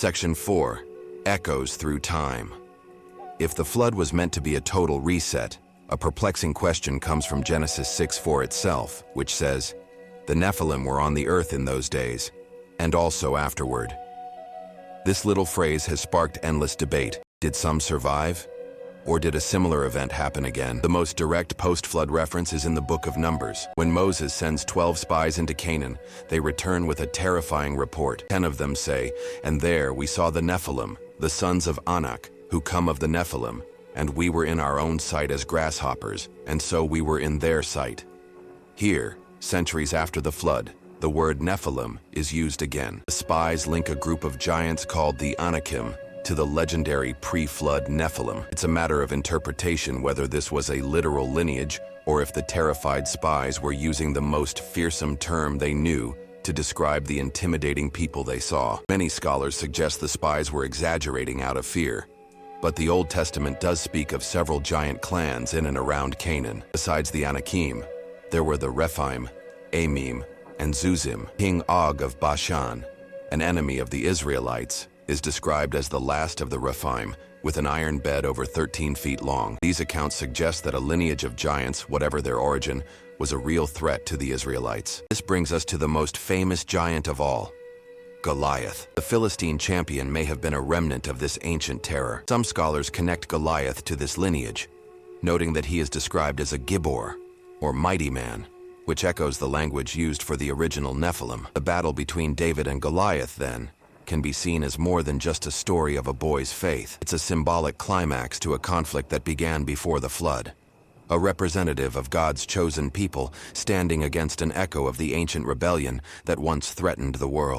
Section 4. Echoes through time. If the flood was meant to be a total reset, a perplexing question comes from Genesis 6:4 itself, which says, "The Nephilim were on the earth in those days, and also afterward." This little phrase has sparked endless debate. Did some survive? Or did a similar event happen again? The most direct post-flood reference is in the book of Numbers. When Moses sends 12 spies into Canaan, they return with a terrifying report. 10 of them say, "And there we saw the Nephilim, the sons of Anak, who come of the Nephilim, and we were in our own sight as grasshoppers, and so we were in their sight." Here, centuries after the flood, the word Nephilim is used again. The spies link a group of giants called the Anakim to the legendary pre-flood Nephilim. It's a matter of interpretation whether this was a literal lineage or if the terrified spies were using the most fearsome term they knew to describe the intimidating people they saw. Many scholars suggest the spies were exaggerating out of fear, but the Old Testament does speak of several giant clans in and around Canaan. Besides the Anakim, there were the Rephaim, Amim, and Zuzim. King Og of Bashan, an enemy of the Israelites, is described as the last of the Rephaim, with an iron bed over 13 feet long. These accounts suggest that a lineage of giants, whatever their origin, was a real threat to the Israelites. This brings us to the most famous giant of all, Goliath. The Philistine champion may have been a remnant of this ancient terror. Some scholars connect Goliath to this lineage, noting that he is described as a Gibbor, or mighty man, which echoes the language used for the original Nephilim. The battle between David and Goliath, then, can be seen as more than just a story of a boy's faith. It's a symbolic climax to a conflict that began before the flood. A representative of God's chosen people standing against an echo of the ancient rebellion that once threatened the world.